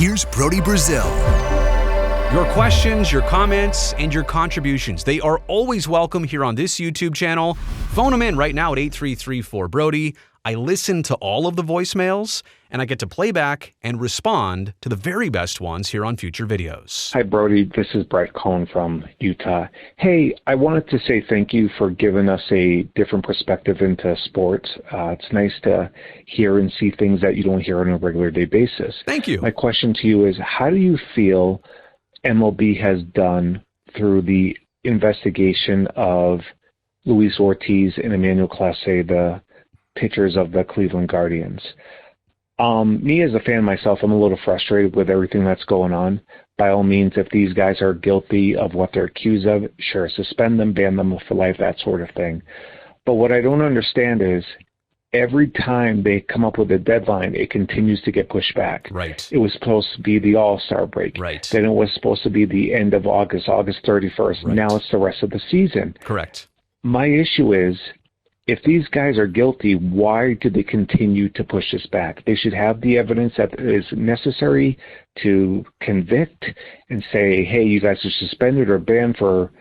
here's Brody Brazil. Your questions, your comments, and your contributions, they are always welcome here on this YouTube channel. Phone them in right now at 833-4-BRODY. I listen to all of the voicemails, and I get to play back and respond to the very best ones here on future videos. Hi, Brody. This is Brett Cohn from Utah. Hey, I wanted to say thank you for giving us a different perspective into sports. It's nice to hear and see things that you don't hear on a regular day basis. Thank you. My question to you is, how do you feel MLB has done through the investigation of Luis Ortiz and Emmanuel Clase, the pitchers of the Cleveland Guardians? Me as a fan myself, I'm a little frustrated with everything that's going on. By all means, if these guys are guilty of what they're accused of, sure, suspend them, ban them for life, that sort of thing. But what I don't understand is every time they come up with a deadline, it continues to get pushed back. Right. It was supposed to be the All-Star break. Right. Then it was supposed to be the end of August, August 31st. Right. Now it's the rest of the season. Correct. My issue is, if these guys are guilty, why do they continue to push this back? They should have the evidence that is necessary to convict and say, hey, you guys are suspended or banned for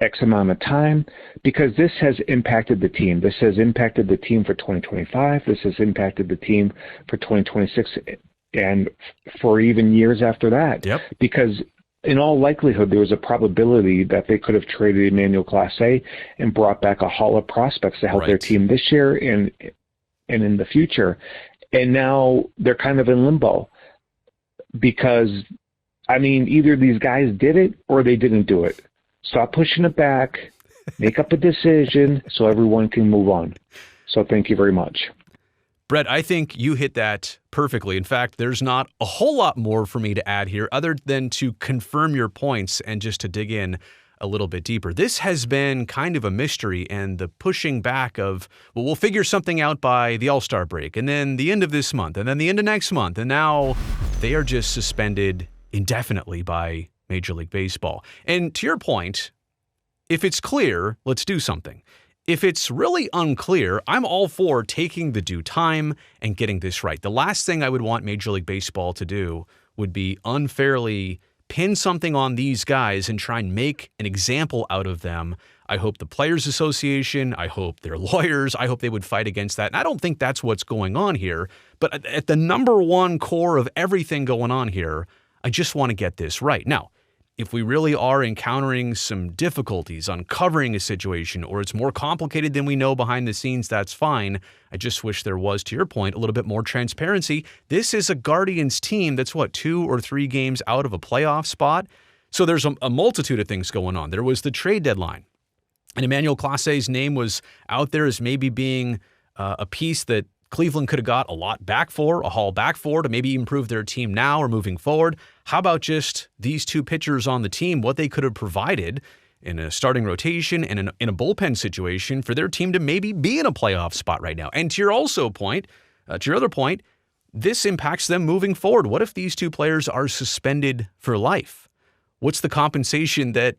X amount of time, because this has impacted the team. This has impacted the team for 2025. This has impacted the team for 2026 and for even years after that. Yep. Because in all likelihood, there was a probability that they could have traded Emmanuel Clase and brought back a haul of prospects to help their team this year and in the future. And now they're kind of in limbo because, I mean, either these guys did it or they didn't do it. Stop pushing it back, make up a decision so everyone can move on. So thank you very much. Brett, I think you hit that perfectly. In fact, there's not a whole lot more for me to add here other than to confirm your points and just to dig in a little bit deeper. This has been kind of a mystery, and the pushing back of, well, we'll figure something out by the All-Star break and then the end of this month and then the end of next month. And now they are just suspended indefinitely by Major League Baseball. And to your point, if it's clear, let's do something. If it's really unclear, I'm all for taking the due time and getting this right. The last thing I would want Major League Baseball to do would be unfairly pin something on these guys and try and make an example out of them. I hope the Players Association, I hope their lawyers, I hope they would fight against that. And I don't think that's what's going on here. But at the number one core of everything going on here, I just want to get this right. Now, if we really are encountering some difficulties uncovering a situation, or it's more complicated than we know behind the scenes, that's fine. I just wish there was, to your point, a little bit more transparency. This is a Guardians team that's, 2 or 3 games out of a playoff spot? So there's a multitude of things going on. There was the trade deadline, and Emmanuel Clase's name was out there as maybe being a piece that Cleveland could have got a lot back for, a haul back for, to maybe improve their team now or moving forward. How about just these two pitchers on the team, what they could have provided in a starting rotation and in a bullpen situation for their team to maybe be in a playoff spot right now? And to your other point, this impacts them moving forward. What if these two players are suspended for life? What's the compensation that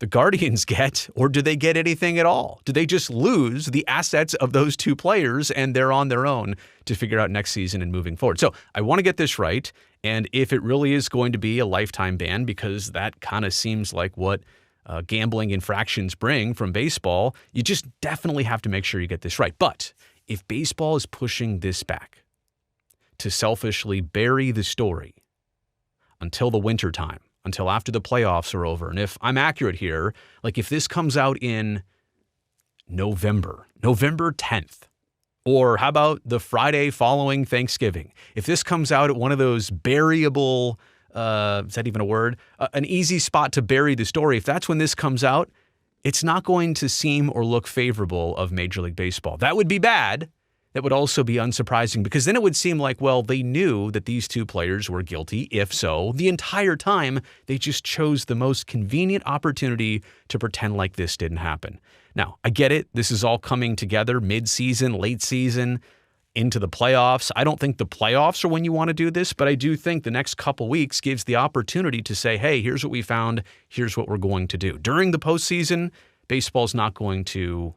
the Guardians get, or do they get anything at all? Do they just lose the assets of those two players and they're on their own to figure out next season and moving forward? So I want to get this right. And if it really is going to be a lifetime ban, because that kind of seems like what gambling infractions bring from baseball, you just definitely have to make sure you get this right. But if baseball is pushing this back to selfishly bury the story until the wintertime, until after the playoffs are over. And if I'm accurate here, like if this comes out in November 10th, or how about the Friday following Thanksgiving? If this comes out at one of those buryable, is that even a word? An easy spot to bury the story. If that's when this comes out, it's not going to seem or look favorable of Major League Baseball. That would be bad. That would also be unsurprising, because then it would seem like, well, they knew that these two players were guilty. If so, the entire time, they just chose the most convenient opportunity to pretend like this didn't happen. Now, I get it. This is all coming together mid-season, late season, into the playoffs. I don't think the playoffs are when you want to do this, but I do think the next couple weeks gives the opportunity to say, hey, here's what we found. Here's what we're going to do. During the postseason, baseball's not going to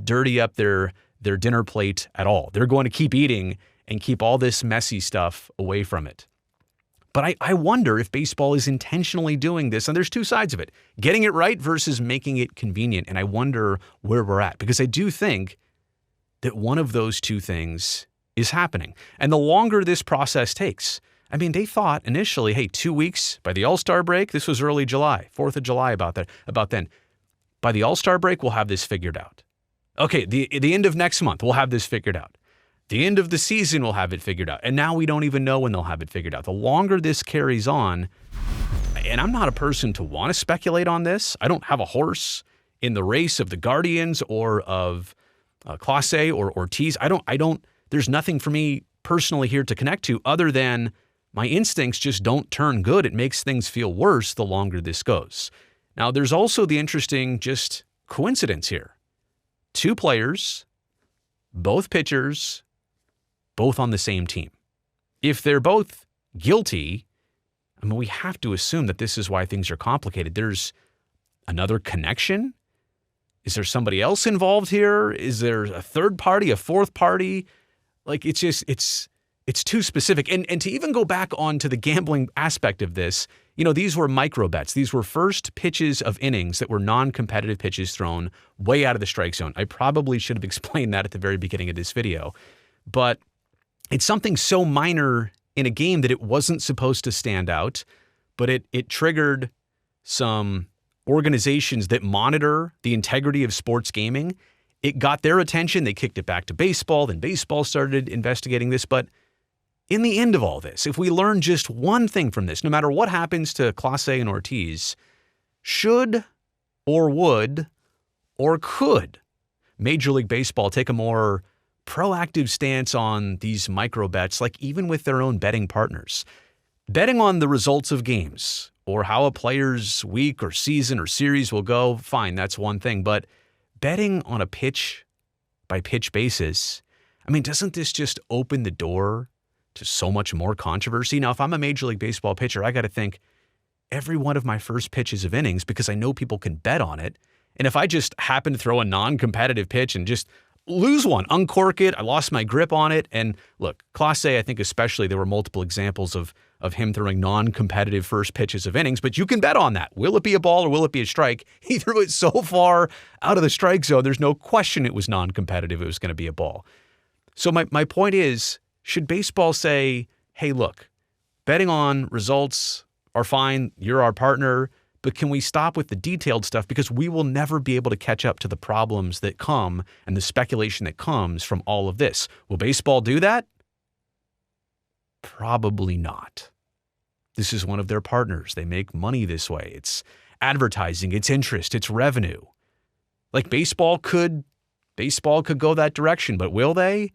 dirty up their dinner plate at all. They're going to keep eating and keep all this messy stuff away from it. But I wonder if baseball is intentionally doing this. And there's two sides of it, getting it right versus making it convenient. And I wonder where we're at, because I do think that one of those two things is happening. And the longer this process takes, I mean, they thought initially, hey, 2 weeks by the All-Star break. This was early July, 4th of July about then. By the All-Star break, we'll have this figured out. Okay, the end of next month, we'll have this figured out. The end of the season, we'll have it figured out. And now we don't even know when they'll have it figured out. The longer this carries on, and I'm not a person to want to speculate on this. I don't have a horse in the race of the Guardians or of Clase or Ortiz. There's nothing for me personally here to connect to other than my instincts just don't turn good. It makes things feel worse the longer this goes. Now, there's also the interesting just coincidence here. Two players, both pitchers, both on the same team. If they're both guilty, I mean, we have to assume that this is why things are complicated. There's another connection. Is there somebody else involved here? Is there a third party, a fourth party? Like, it's too specific. And to even go back onto the gambling aspect of this, these were micro bets. These were first pitches of innings that were non-competitive pitches thrown way out of the strike zone. I probably should have explained that at the very beginning of this video, but it's something so minor in a game that it wasn't supposed to stand out, but it triggered some organizations that monitor the integrity of sports gaming. It got their attention. They kicked it back to baseball. Then baseball started investigating this. But in the end of all this, if we learn just one thing from this, no matter what happens to Clase and Ortiz, should or would or could Major League Baseball take a more proactive stance on these micro bets, like even with their own betting partners? Betting on the results of games or how a player's week or season or series will go, fine, that's one thing. But betting on a pitch-by-pitch basis, I mean, doesn't this just open the door to so much more controversy? Now, if I'm a Major League Baseball pitcher, I got to think every one of my first pitches of innings, because I know people can bet on it. And if I just happen to throw a non-competitive pitch and just lose one, uncork it, I lost my grip on it. And look, Clase, I think especially, there were multiple examples of him throwing non-competitive first pitches of innings, but you can bet on that. Will it be a ball or will it be a strike? He threw it so far out of the strike zone, there's no question it was non-competitive. It was going to be a ball. So my point is, should baseball say, hey, look, betting on results are fine. You're our partner, but can we stop with the detailed stuff? Because we will never be able to catch up to the problems that come and the speculation that comes from all of this. Will baseball do that? Probably not. This is one of their partners. They make money this way. It's advertising, it's interest, it's revenue. Like baseball could go that direction, but will they?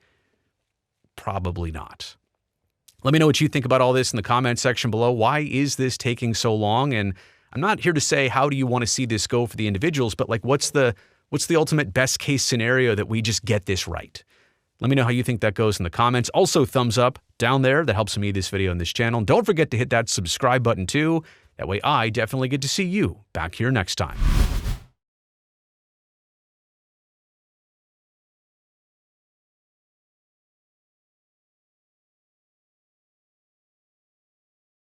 Probably not. Let me know what you think about all this in the comment section below. Why is this taking so long? And I'm not here to say how do you want to see this go for the individuals, but like what's the ultimate best case scenario that we just get this right? Let me know how you think that goes in the comments. Also, thumbs up down there. That helps me this video and this channel. And don't forget to hit that subscribe button too. That way I definitely get to see you back here next time.